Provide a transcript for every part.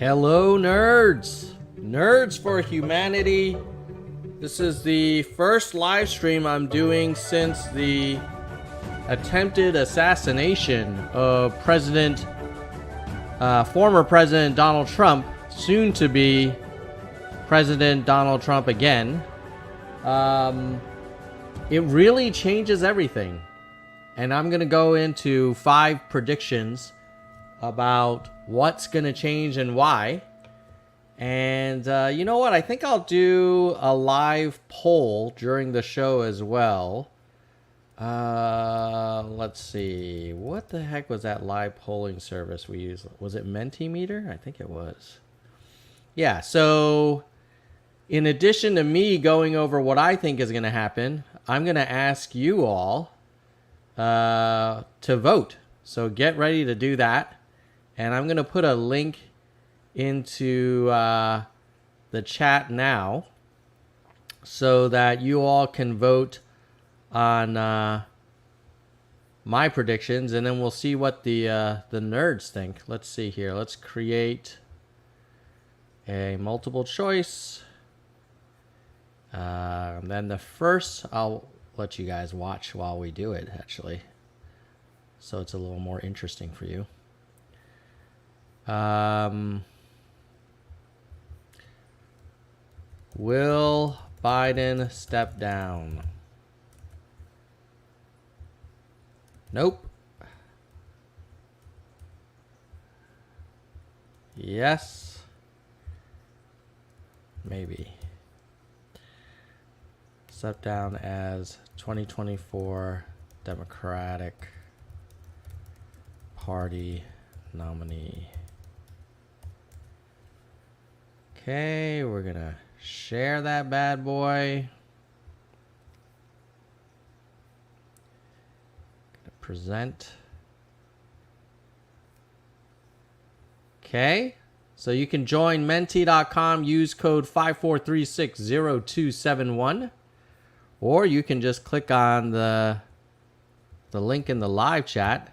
Hello, nerds! Nerds for Humanity. This is the first live stream I'm doing since the attempted assassination of former President Donald Trump, soon to be President Donald Trump again. It really changes everything. And I'm going to go into 5 predictions about what's going to change and why. And you know what? I think I'll do a live poll during the show as well. Let's see. What the heck was that live polling service we used? Was it Mentimeter? I think it was. Yeah, so in addition to me going over what I think is going to happen, I'm going to ask you all to vote. So get ready to do that. And I'm going to put a link into the chat now so that you all can vote on my predictions, and then we'll see what the nerds think. Let's see here. Let's create a multiple choice. Then the first, I'll let you guys watch while we do it, actually, so it's a little more interesting for you. Will Biden step down? Nope. Yes. Maybe. Step down as 2024 Democratic Party nominee. Okay, we're gonna share that bad boy. Gonna present. Okay, so you can join menti.com, use code 54360271, or you can just click on the link in the live chat.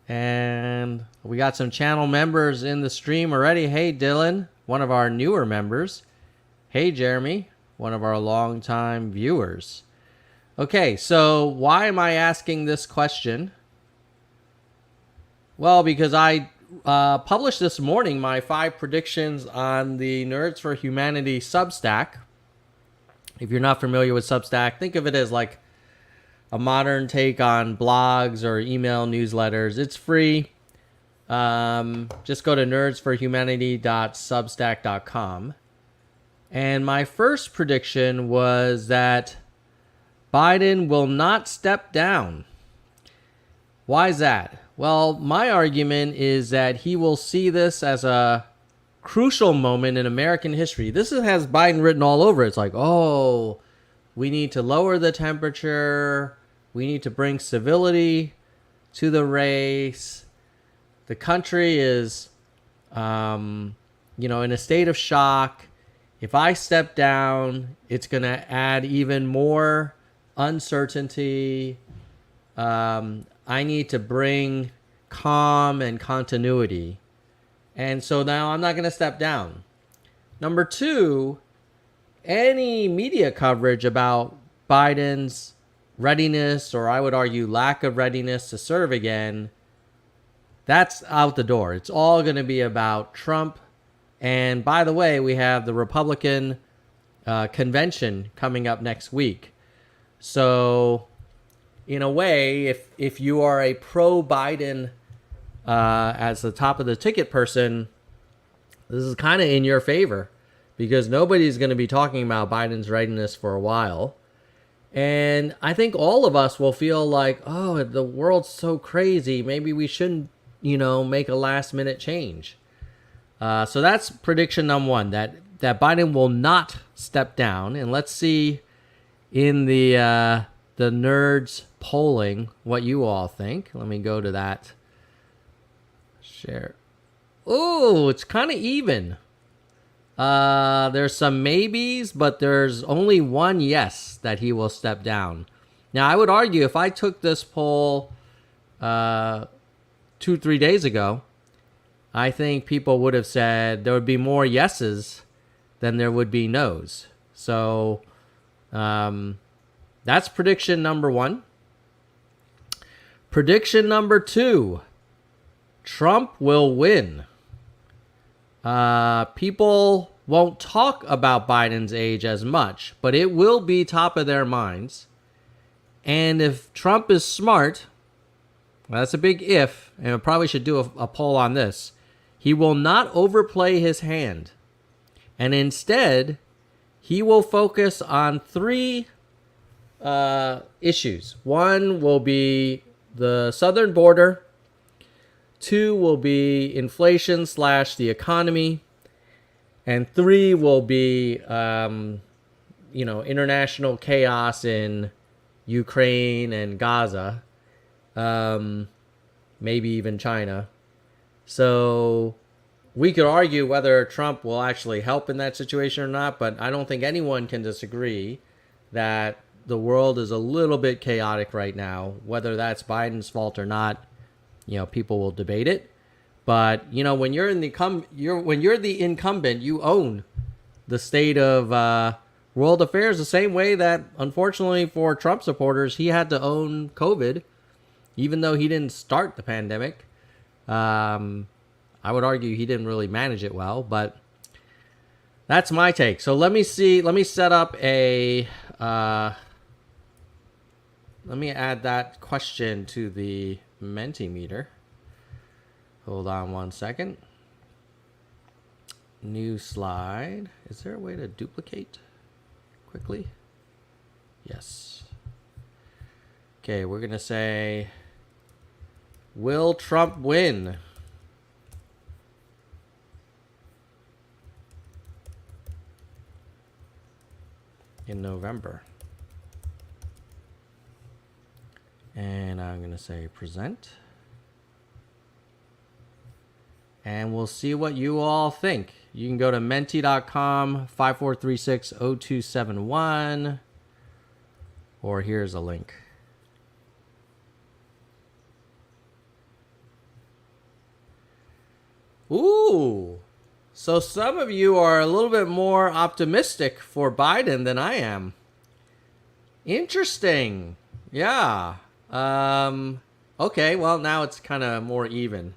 And we got some channel members in the stream already. Hey, Dylan, one of our newer members. Hey, Jeremy, one of our longtime viewers. Okay, so why am I asking this question? Well, because I published this morning my 5 predictions on the Nerds for Humanity Substack. If you're not familiar with Substack, think of it as like a modern take on blogs or email newsletters. It's free. Just go to nerdsforhumanity.substack.com. And my first prediction was that Biden will not step down. Why is that? Well, my argument is that he will see this as a crucial moment in American history. This has Biden written all over. It's like, oh, we need to lower the temperature. We need to bring civility to the race. The country is, in a state of shock. If I step down, it's going to add even more uncertainty. I need to bring calm and continuity. And so now I'm not going to step down. Number 2, any media coverage about Biden's readiness, or I would argue lack of readiness to serve again, that's out the door. It's all going to be about Trump. And by the way, we have the Republican convention coming up next week. So in a way, if you are a pro-Biden as the top of the ticket person, this is kind of in your favor, because nobody's going to be talking about Biden's readiness for a while. And I think all of us will feel like, oh, the world's so crazy. Maybe we shouldn't, make a last minute change. So that's prediction number 1, that Biden will not step down. And let's see in the nerds polling what you all think. Let me go to that. Share. Oh, it's kind of even. There's some maybes, but there's only one yes that he will step down. Now, I would argue if I took this poll 2-3 days ago, I think people would have said there would be more yeses than there would be no's. So that's prediction number 1. Prediction number 2, Trump will win. People won't talk about Biden's age as much, but it will be top of their minds. And if Trump is smart, well, that's a big if, and I probably should do a poll on this, he will not overplay his hand. And instead, he will focus on 3 issues. 1 will be the southern border. 2 will be inflation / the economy. And 3 will be, international chaos in Ukraine and Gaza. Maybe even China. So we could argue whether Trump will actually help in that situation or not, but I don't think anyone can disagree that the world is a little bit chaotic right now. Whether that's Biden's fault or not, people will debate it. But when you're the incumbent, you own the state of world affairs the same way that, unfortunately for Trump supporters, he had to own COVID, even though he didn't start the pandemic. I would argue he didn't really manage it well, but that's my take. So let me set up a. Let me add that question to the Mentimeter. Hold on one second. New slide. Is there a way to duplicate quickly? Yes. Okay, we're going to say, will Trump win? In November. And I'm going to say present. And we'll see what you all think. You can go to menti.com 54360271. Or here's a link. Ooh. So some of you are a little bit more optimistic for Biden than I am. Interesting. Yeah. Okay, well, now it's kind of more even.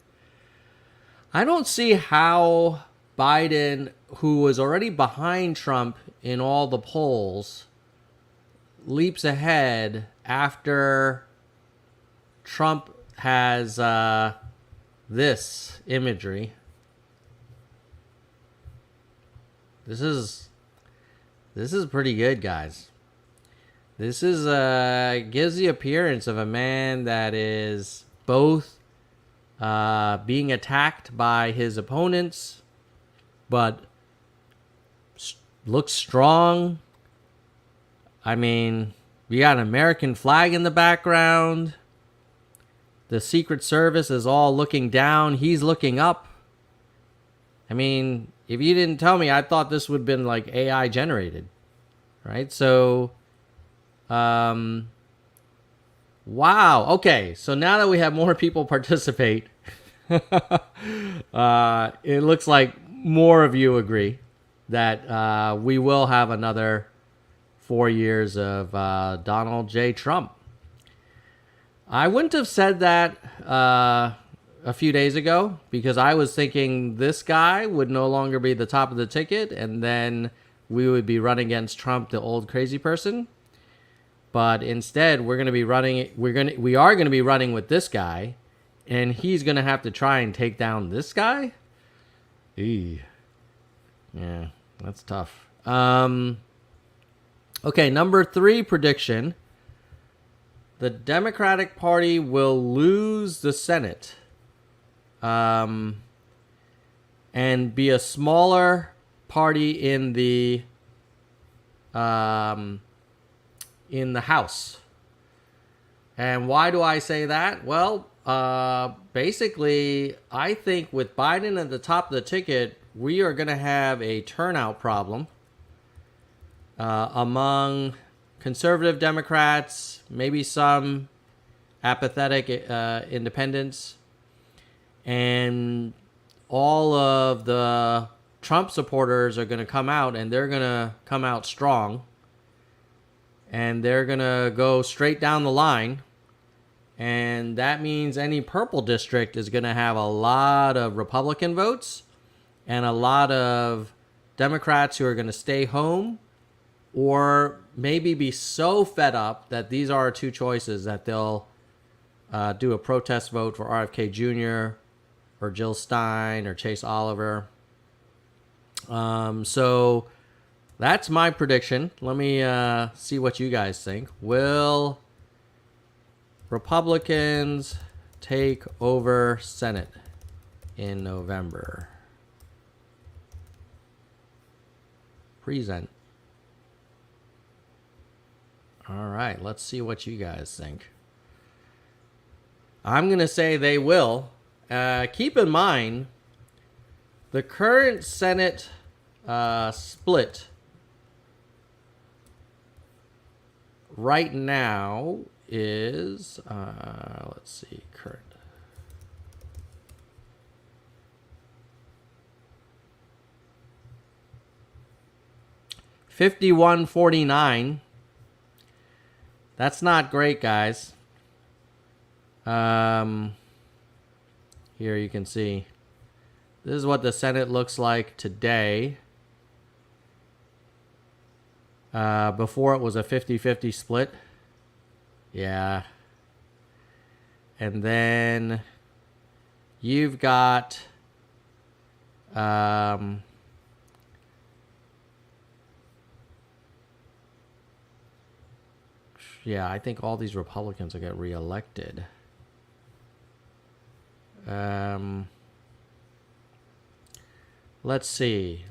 I don't see how Biden, who was already behind Trump in all the polls, leaps ahead after Trump has this imagery. This is pretty good, guys. This is gives the appearance of a man that is both being attacked by his opponents, but looks strong. I mean, we got an American flag in the background. The Secret Service is all looking down. He's looking up. I mean, if you didn't tell me, I thought this would have been like AI generated, right? So, wow. Okay, so now that we have more people participate, it looks like more of you agree that we will have another 4 years of Donald J. Trump. I wouldn't have said that a few days ago because I was thinking this guy would no longer be the top of the ticket and then we would be running against Trump, the old crazy person. But instead, we are going to be running with this guy, and he's going to have to try and take down this guy. Eee. Yeah, that's tough. Okay, number 3 prediction. The Democratic Party will lose the Senate and be a smaller party in the House. And why do I say that? Well, basically, I think with Biden at the top of the ticket, we are going to have a turnout problem among conservative Democrats, maybe some apathetic independents. And all of the Trump supporters are going to come out, and they're going to come out strong, and they're going to go straight down the line. And that means any purple district is going to have a lot of Republican votes and a lot of Democrats who are going to stay home or maybe be so fed up that these are our two choices that they'll do a protest vote for RFK Jr. or Jill Stein or Chase Oliver. So that's my prediction. Let me see what you guys think. Will Republicans take over Senate in November? Present. All right, let's see what you guys think. I'm going to say they will. Keep in mind, the current Senate split right now is, let's see, current. $51-49. That's not great, guys. Here you can see. This is what the Senate looks like today. Before it was a 50-50 split. Yeah. And then you've got yeah, I think all these Republicans will get reelected. Let's see.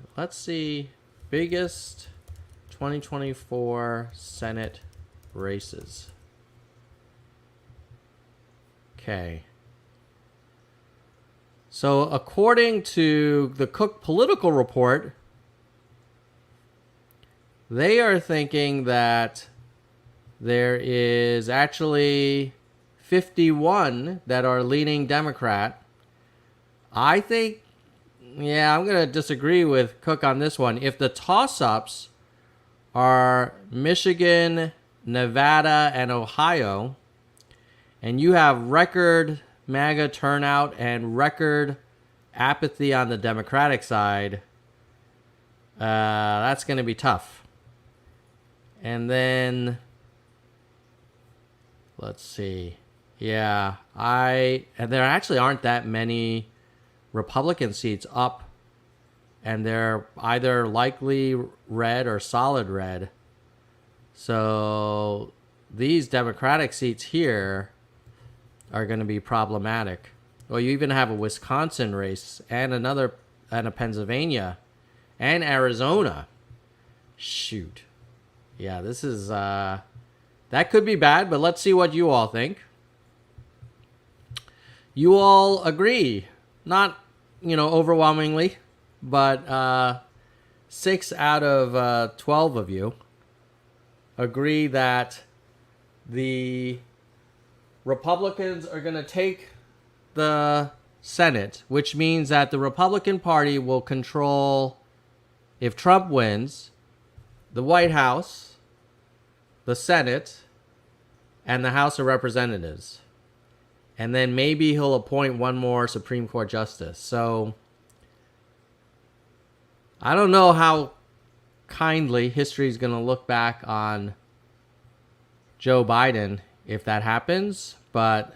Biggest 2024 Senate races. Okay. So according to the Cook Political Report, they are thinking that there is actually 51 that are leaning Democrat. I think, yeah, I'm going to disagree with Cook on this one. If the toss-ups are Michigan, Nevada, and Ohio, and you have record MAGA turnout and record apathy on the Democratic side, that's going to be tough. And then, let's see. Yeah, and there actually aren't that many Republican seats up, and they're either likely red or solid red. So these Democratic seats here are going to be problematic. Well, you even have a Wisconsin race and a Pennsylvania and Arizona. Shoot. Yeah, this is that could be bad, but let's see what you all think. You all agree, not, overwhelmingly, but 6 out of 12 of you agree that the Republicans are going to take the Senate, which means that the Republican Party will control, if Trump wins, the White House, the Senate, and the House of Representatives. And then maybe he'll appoint one more Supreme Court justice. So I don't know how kindly history is going to look back on Joe Biden if that happens. But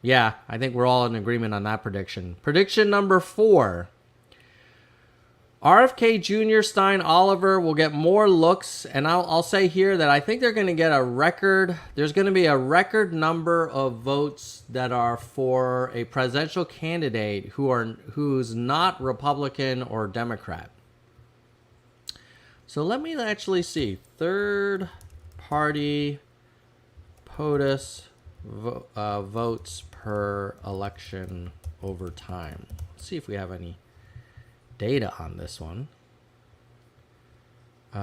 yeah, I think we're all in agreement on that prediction. Prediction number 4. RFK Jr., Stein, Oliver will get more looks, and I'll say here that I think they're going to get a record. There's going to be a record number of votes that are for a presidential candidate who's not Republican or Democrat. So let me actually see. Third party POTUS votes per election over time. Let's see if we have any data on this one. Where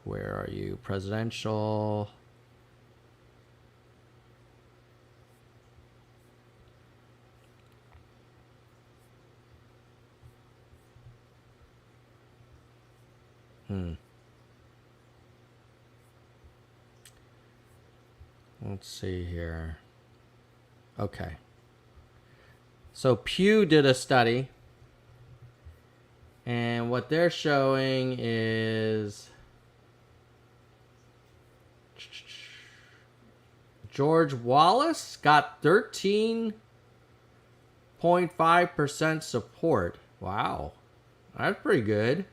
are you? Presidential. Let's see here. Okay. So Pew did a study, and what they're showing is George Wallace got 13.5% support. Wow. That's pretty good.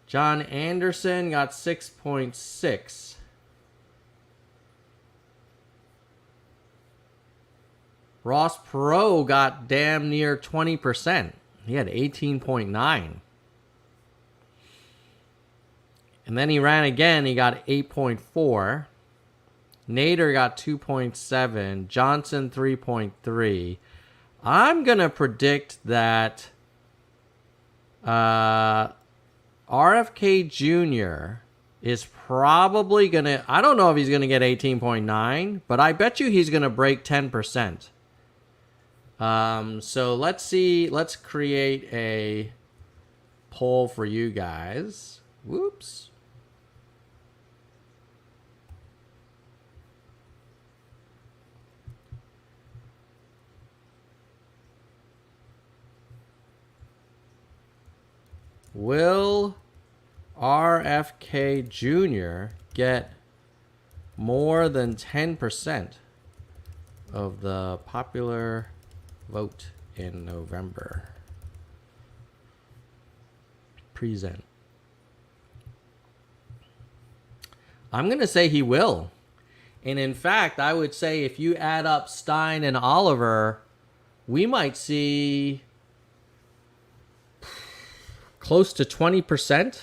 John Anderson got 6.6. Ross Perot got damn near 20%. He had 18.9. And then he ran again. He got 8.4. Nader got 2.7. Johnson 3.3. I'm going to predict that RFK Jr. is probably going to... I don't know if he's going to get 18.9, but I bet you he's going to break 10%. So let's see. Let's create a poll for you guys. Whoops. Will RFK Jr. get more than 10% of the popular vote in November? Present. I'm going to say he will. And in fact, I would say if you add up Stein and Oliver, we might see close to 20%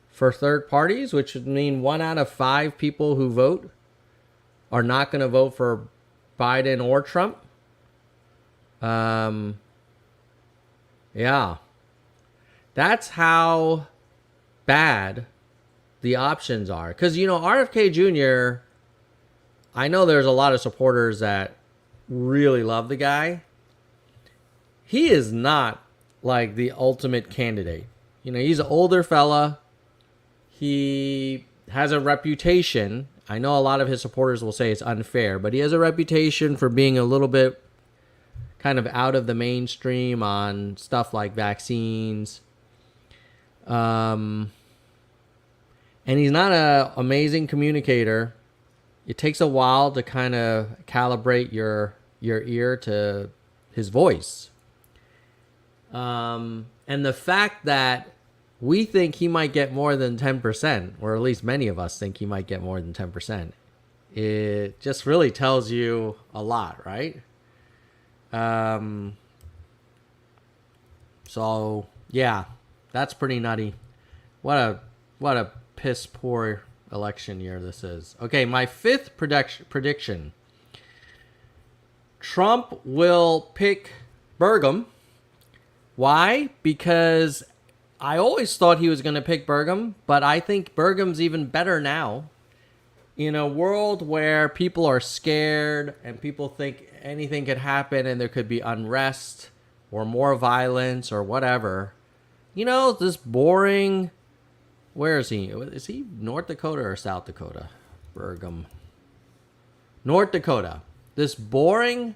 for third parties, which would mean 1 out of 5 people who vote are not going to vote for Biden or Trump. Yeah. That's how bad the options are. Because, RFK Jr., I know there's a lot of supporters that really love the guy. He is not like the ultimate candidate. He's an older fella. He has a reputation. I know a lot of his supporters will say it's unfair, but he has a reputation for being a little bit kind of out of the mainstream on stuff like vaccines. And he's not an amazing communicator. It takes a while to kind of calibrate your ear to his voice. And the fact that we think he might get more than 10%, or at least many of us think he might get more than 10%, it just really tells you a lot, right? So yeah, that's pretty nutty. What a piss poor election year this is. Okay, my 5th prediction. Trump will pick Burgum. Why? Because I always thought he was going to pick Burgum, but I think Burgum's even better now. In a world where people are scared and people think anything could happen and there could be unrest or more violence or whatever, this boring... Where is he? Is he North Dakota or South Dakota? Burgum. North Dakota. This boring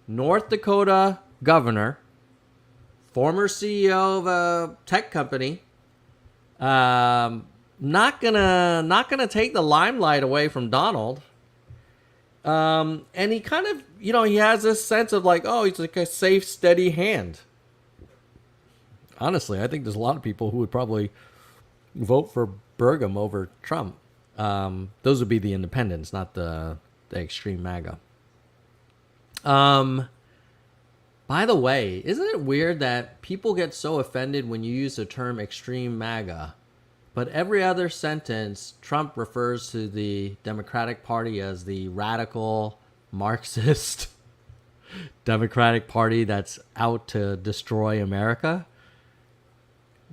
North Dakota governor, former CEO of a tech company, not gonna take the limelight away from Donald. And he kind of, he has this sense of like, oh, he's like a safe, steady hand. Honestly, I think there's a lot of people who would probably vote for Burgum over Trump. Those would be the independents, not the extreme MAGA. By the way, isn't it weird that people get so offended when you use the term extreme MAGA, but every other sentence, Trump refers to the Democratic Party as the radical Marxist Democratic Party that's out to destroy America?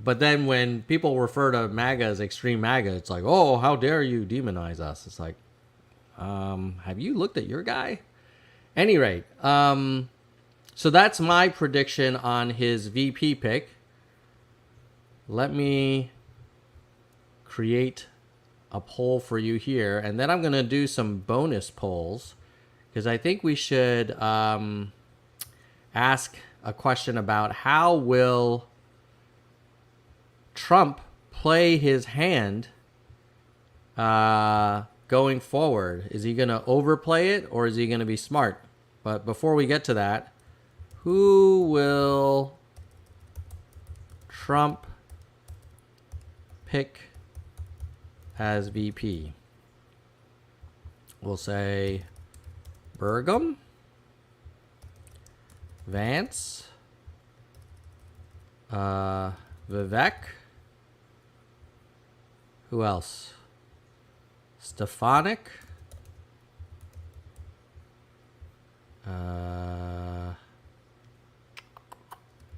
But then when people refer to MAGA as extreme MAGA, it's like, oh, how dare you demonize us? It's like, have you looked at your guy? Any rate, so that's my prediction on his VP pick. let me create a poll for you here, and then I'm going to do some bonus polls because I think we should ask a question about how will Trump play his hand going forward. Is he going to overplay it or is he going to be smart? But before we get to that, who will Trump pick as VP? We'll say Burgum, Vance, Vivek. Who else? Stefanik.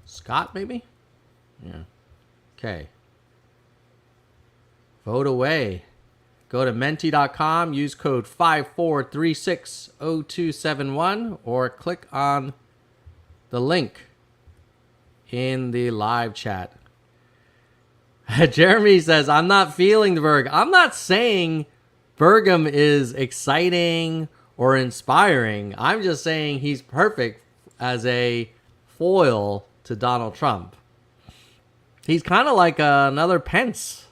Scott, maybe? Yeah. Okay. Vote away. Go to menti.com, use code 54360271, or click on the link in the live chat. Jeremy says, I'm not feeling the Berg. I'm not saying Burgum is exciting or inspiring. I'm just saying he's perfect as a foil to Donald Trump. He's kind of like another Pence.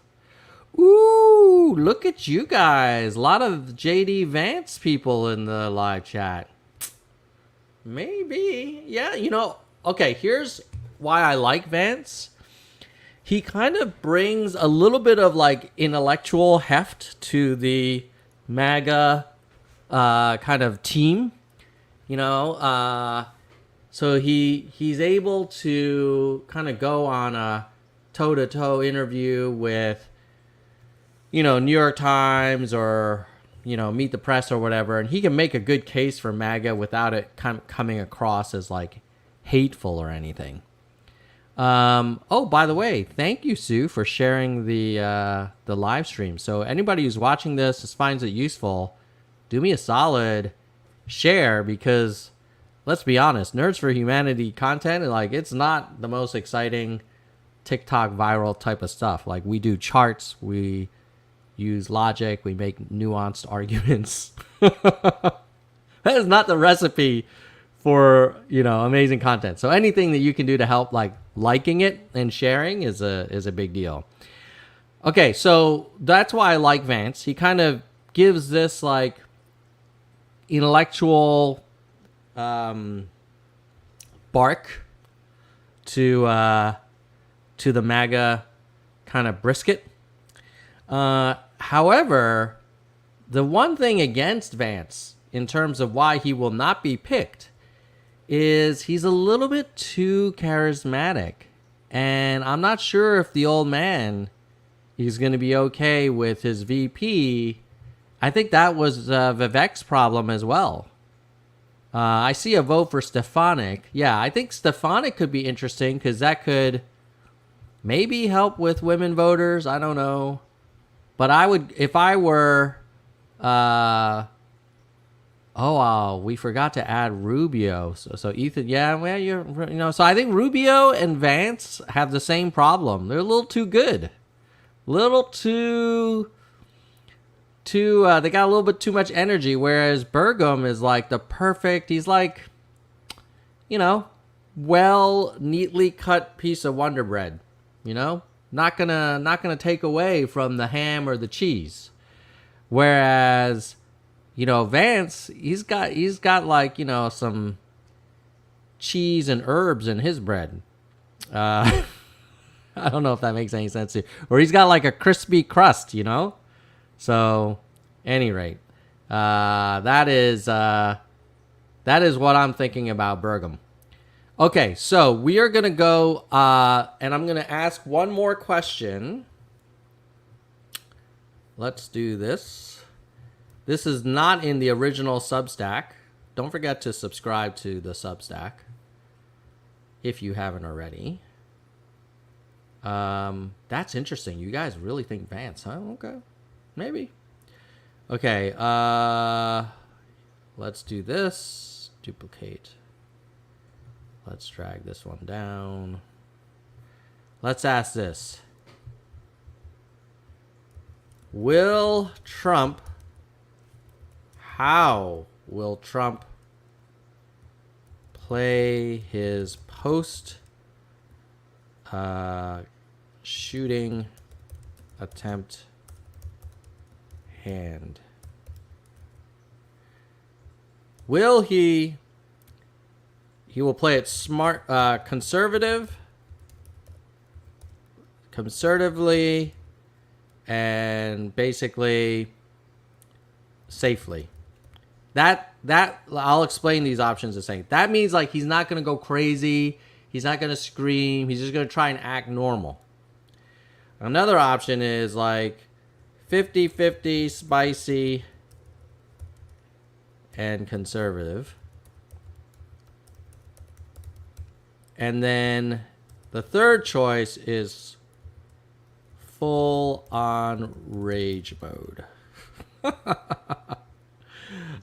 Ooh, look at you guys. A lot of JD Vance people in the live chat. Maybe. Yeah, okay, here's why I like Vance. He kind of brings a little bit of like intellectual heft to the MAGA kind of team, so he's able to kind of go on a toe-to-toe interview with, New York Times or, Meet the Press or whatever, and he can make a good case for MAGA without it coming across as like hateful or anything. Oh, by the way, thank you, Sue, for sharing the live stream. So anybody who's watching this finds it useful, do me a solid, share, because let's be honest, Nerds for Humanity content, like, it's not the most exciting TikTok viral type of stuff. Like, we do charts, we use logic, we make nuanced arguments. That is not the recipe for, amazing content. So anything that you can do to help, like liking it and sharing is a big deal. Okay, so that's why I like Vance. He kind of gives this like intellectual bark to the MAGA kind of brisket. However, the one thing against Vance in terms of why he will not be picked is he's a little bit too charismatic. And I'm not sure if the old man is going to be okay with his VP. I think that was Vivek's problem as well. I see a vote for Stefanik. Yeah, I think Stefanik could be interesting because that could maybe help with women voters. I don't know. But I would, if I were... we forgot to add Rubio. So Ethan, yeah, well, so I think Rubio and Vance have the same problem. They're a little too good. They got a little bit too much energy, whereas Burgum is like the perfect, he's like, well, neatly cut piece of Wonder Bread, not gonna take away from the ham or the cheese. Whereas, Vance, he's got like, some cheese and herbs in his bread. I don't know if that makes any sense to you. Or he's got like a crispy crust, So, any rate, that is what I'm thinking about Burgum. Okay, so we are gonna go, and I'm gonna ask one more question. Let's do this. This is not in the original Substack. Don't forget to subscribe to the Substack if you haven't already. That's interesting. You guys really think Vance, huh? Okay. Maybe. Okay, let's do this. Duplicate. Let's drag this one down. let's ask this. How will Trump play his post shooting attempt hand? Will he will play it smart, conservatively, and basically safely. That I'll explain these options in a second. That means like he's not going to go crazy. He's not going to scream. He's just going to try and act normal. Another option is like 50-50 spicy and conservative. And then the third choice is full on rage mode.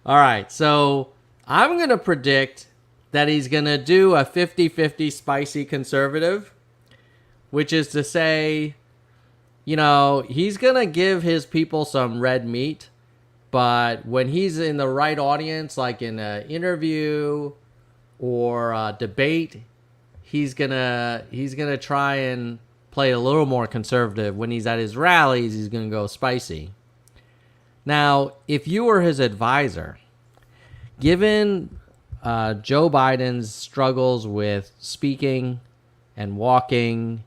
All right, so I'm going to predict that he's going to do a 50-50 spicy conservative, which is to say, you know, he's going to give his people some red meat, but when he's in the right audience, like in an interview or a debate, he's gonna try and play a little more conservative. When he's at his rallies, he's gonna go spicy. Now, if you were his advisor, given Joe Biden's struggles with speaking and walking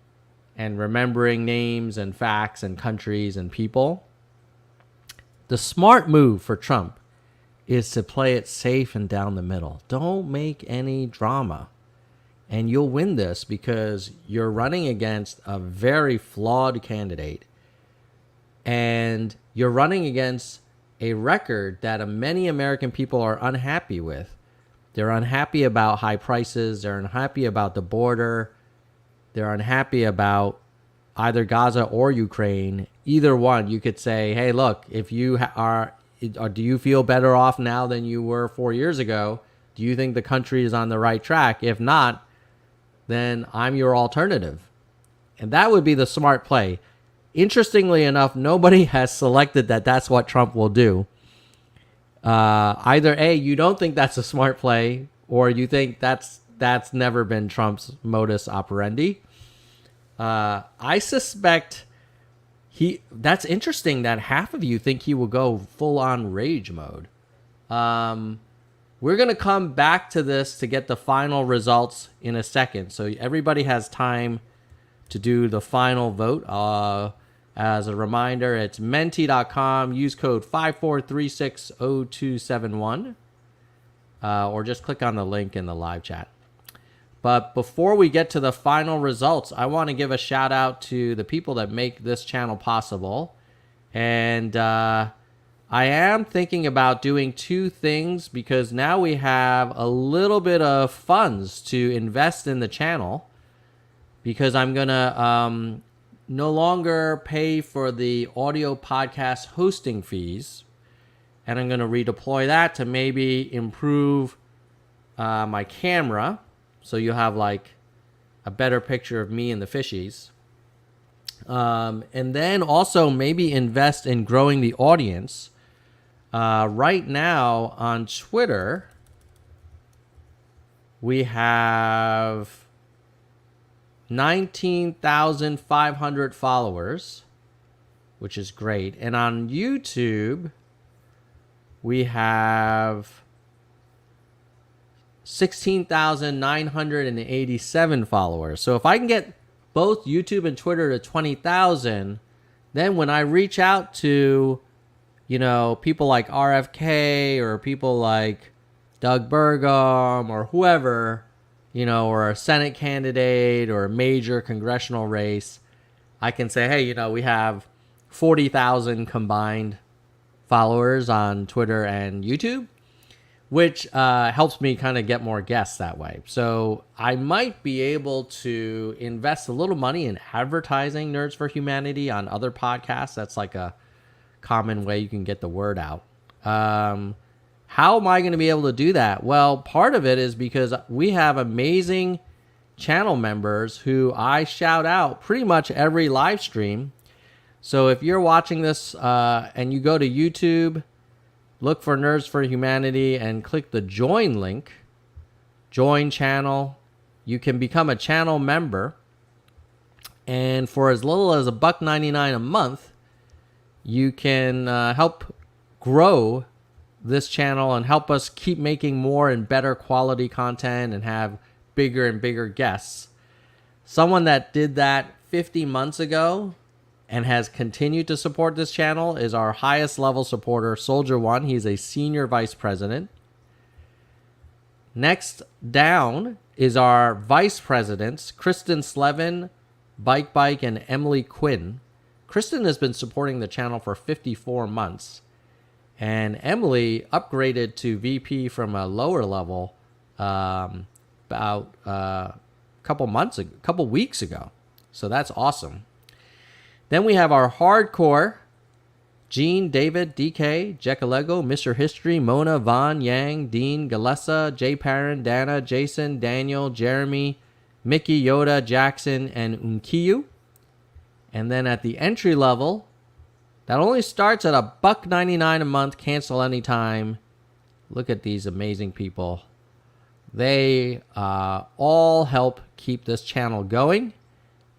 and remembering names and facts and countries and people, the smart move for Trump is to play it safe and down the middle. Don't make any drama. And you'll win this because you're running against a very flawed candidate. And you're running against a record that many American people are unhappy with. They're unhappy about high prices. They're unhappy about the border. They're unhappy about either Gaza or Ukraine. Either one, you could say, hey, look, if you do you feel better off now than you were 4 years ago? Do you think the country is on the right track? If not, then I'm your alternative. And that would be the smart play. Interestingly enough, nobody has selected that that's what Trump will do. Either A, you don't think that's a smart play, or you think that's never been Trump's modus operandi. I suspect that's interesting that half of you think he will go full on rage mode. We're going to come back to this to get the final results in a second. So everybody has time to do the final vote. As a reminder, it's menti.com. Use code 54360271. Or just click on the link in the live chat. But before we get to the final results, I want to give a shout out to the people that make this channel possible. And I am thinking about doing two things because now we have a little bit of funds to invest in the channel, because I'm going to no longer pay for the audio podcast hosting fees, and I'm going to redeploy that to maybe improve my camera, so you'll have like a better picture of me and the fishies. And then also maybe invest in growing the audience. Right now on Twitter, we have 19,500 followers, which is great. And on YouTube, we have 16,987 followers. So if I can get both YouTube and Twitter to 20,000, then when I reach out to, you know, people like RFK or people like Doug Burgum or whoever, you know, or a Senate candidate or a major congressional race, I can say, hey, you know, we have 40,000 combined followers on Twitter and YouTube, which helps me kind of get more guests that way. So I might be able to invest a little money in advertising Nerds for Humanity on other podcasts. That's like a common way you can get the word out. How am I going to be able to do that? Well, part of it is because we have amazing channel members who I shout out pretty much every live stream. So if you're watching this and you go to YouTube, look for Nerds for Humanity and click the join link, join channel, you can become a channel member. And for as little as $1.99 a month, you can help grow this channel and help us keep making more and better quality content and have bigger and bigger guests. Someone that did that 50 months ago and has continued to support this channel is our highest level supporter, Soldier One. He's a senior vice president. Next down is our vice presidents, Kristen Slevin, Bike, and Emily Quinn. Kristen has been supporting the channel for 54 months. And Emily upgraded to VP from a lower level about a couple weeks ago. So that's awesome. Then we have our hardcore, Gene, David, DK, Jekalego, Mr. History, Mona, Vaughn, Yang, Dean, Galessa, Jay Parent, Dana, Jason, Daniel, Jeremy, Mickey, Yoda, Jackson, and Unkiyu. And then at the entry level, that only starts at $1.99 a month, cancel anytime. Look at these amazing people. They all help keep this channel going.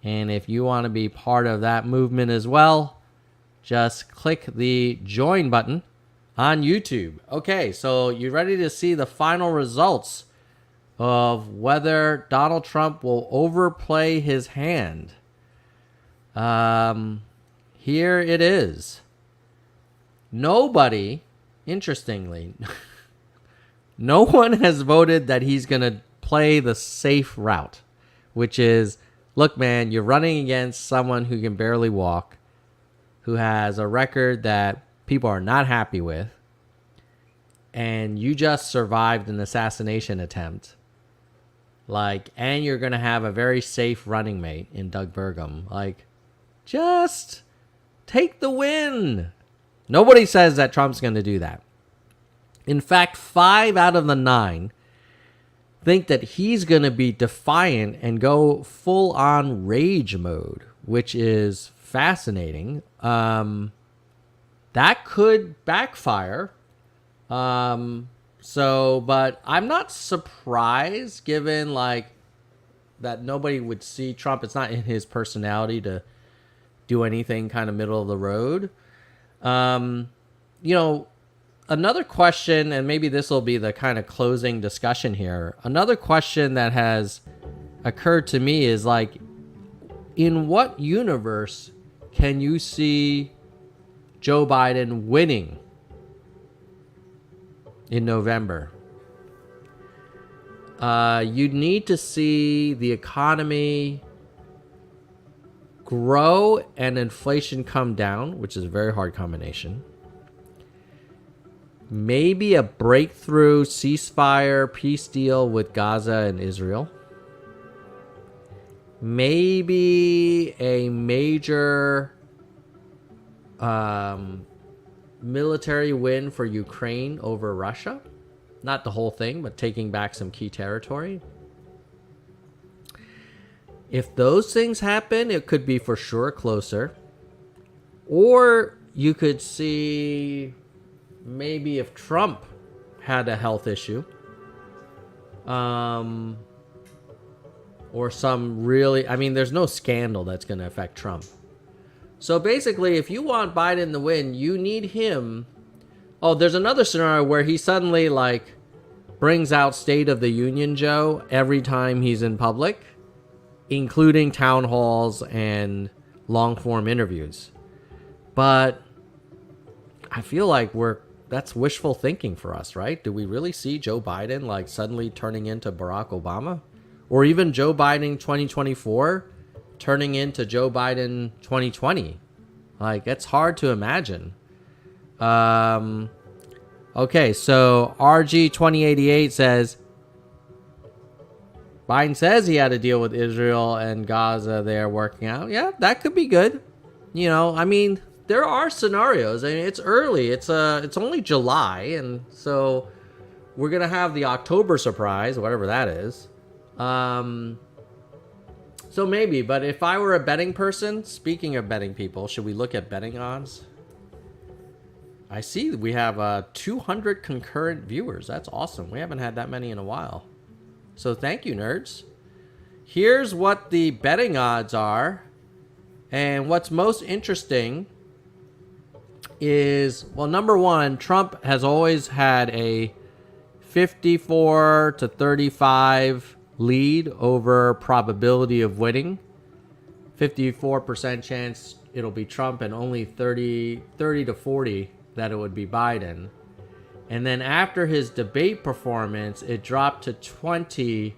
And if you want to be part of that movement as well, just click the join button on YouTube. Okay, so you ready to see the final results of whether Donald Trump will overplay his hand? Here it is. Nobody, interestingly, no one has voted that he's going to play the safe route, which is, look, man, you're running against someone who can barely walk, who has a record that people are not happy with, and you just survived an assassination attempt. And you're going to have a very safe running mate in Doug Burgum. Just take the win. Nobody says that Trump's going to do that. In fact, 5 out of the 9 think that he's going to be defiant and go full on rage mode, which is fascinating. That could backfire. But I'm not surprised given that nobody would see Trump. It's not in his personality to do anything kind of middle of the road. Another question, and maybe this will be the kind of closing discussion here. Another question that has occurred to me is in what universe can you see Joe Biden winning in November? You need to see the economy grow and inflation come down, which is a very hard combination. Maybe a breakthrough ceasefire peace deal with Gaza and Israel. Maybe a major military win for Ukraine over Russia. Not the whole thing, but taking back some key territory. If those things happen, it could be for sure closer. Or you could see maybe if Trump had a health issue, or some really, there's no scandal that's going to affect Trump. So basically, if you want Biden to win, you need him. Oh, there's another scenario where he suddenly brings out State of the Union Joe every time he's in public, including town halls and long form interviews. But I feel that's wishful thinking for us, right? Do we really see Joe Biden suddenly turning into Barack Obama? Or even Joe Biden 2024 turning into Joe Biden 2020? It's hard to imagine. Okay, so RG2088 says, Biden says he had a deal with Israel and Gaza they're working out. Yeah, that could be good. There are scenarios. It's early. It's only July, and so we're gonna have the October surprise, whatever that is. So maybe, but if I were a betting person, speaking of betting people, should we look at betting odds? I see we have 200 concurrent viewers. That's awesome. We haven't had that many in a while. So thank you, nerds. Here's what the betting odds are. And what's most interesting is, well, number one, Trump has always had a 54 to 35 lead over probability of winning. 54% chance it'll be Trump, and only 30 to 40 that it would be Biden. And then after his debate performance, it dropped to 20%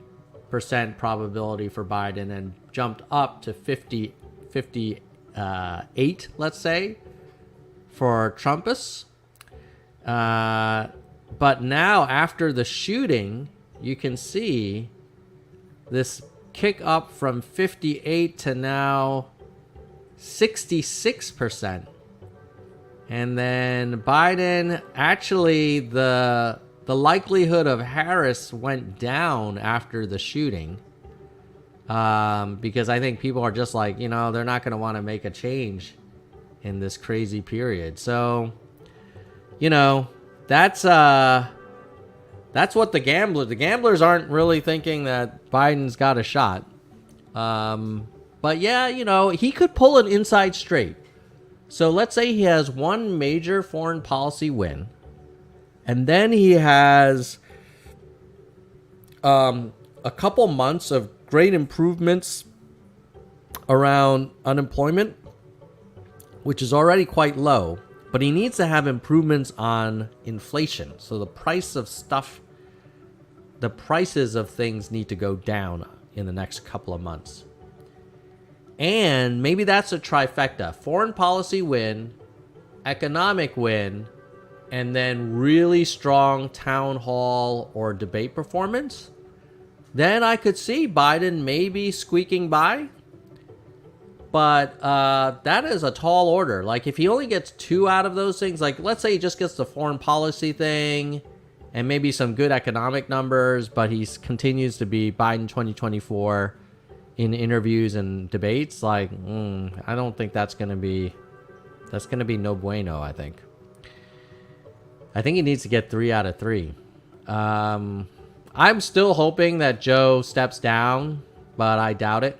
probability for Biden and jumped up to 58, let's say, for Trumpus. But now after the shooting, you can see this kick up from 58 to now 66%. And then Biden, actually the likelihood of Harris went down after the shooting. Because I think people are just like, you know, they're not going to want to make a change in this crazy period. So, you know, that's what the gamblers aren't really thinking that Biden's got a shot. But yeah, you know, he could pull an inside straight. So let's say he has one major foreign policy win, and then he has a couple months of great improvements around unemployment, which is already quite low, but he needs to have improvements on inflation. So the price of stuff, the prices of things need to go down in the next couple of months. And maybe that's a trifecta: foreign policy win, economic win, and then really strong town hall or debate performance. Then I could see Biden maybe squeaking by. But that is a tall order. Like, if he only gets 2 out of those things, like let's say he just gets the foreign policy thing and maybe some good economic numbers, but he continues to be Biden 2024 in interviews and debates, like, I don't think that's going to be no bueno, I think. I think he needs to get 3 out of 3. I'm still hoping that Joe steps down, but I doubt it.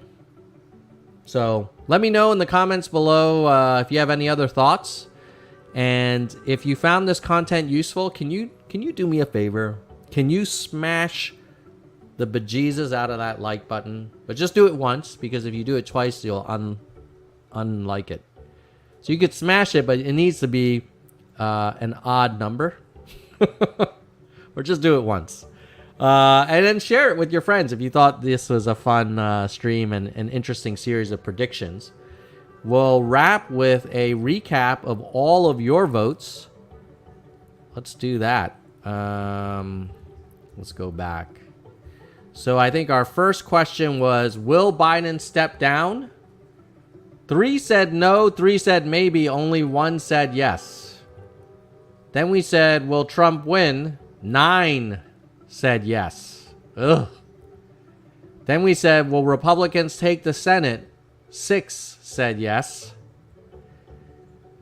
So let me know in the comments below if you have any other thoughts. And if you found this content useful, can you do me a favor? Can you smash the bejesus out of that like button? But just do it once, because if you do it twice, you'll unlike it. So you could smash it, but it needs to be an odd number. Or just do it once. And then share it with your friends if you thought this was a fun stream and an interesting series of predictions. We'll wrap with a recap of all of your votes. Let's do that. Let's go back. So I think our first question was, will Biden step down? 3 said no, 3 said maybe, only 1 said yes. Then we said, will Trump win? 9 said yes. Ugh. Then we said, will Republicans take the Senate? 6 said yes.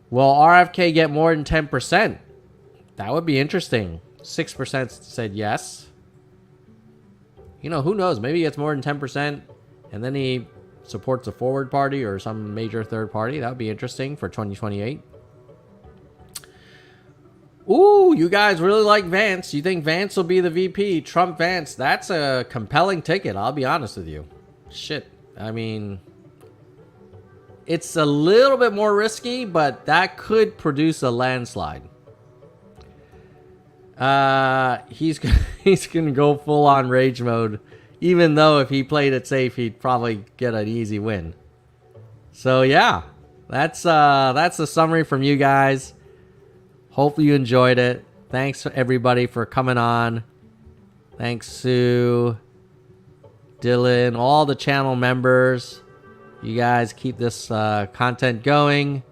Will RFK get more than 10%? That would be interesting. 6% said yes. You know, who knows? Maybe he gets more than 10% and then he supports a forward party or some major third party. That would be interesting for 2028. Ooh, you guys really like Vance. You think Vance will be the VP? Trump Vance. That's a compelling ticket, I'll be honest with you. Shit. I mean, it's a little bit more risky, but that could produce a landslide. He's gonna go full on rage mode, even though if he played it safe, he'd probably get an easy win. So yeah, that's the summary from you guys. Hopefully you enjoyed it. Thanks everybody for coming on. Thanks Sue, Dylan, all the channel members. You guys keep this content going,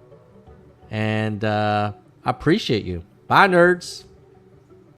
and I appreciate you. Bye, nerds.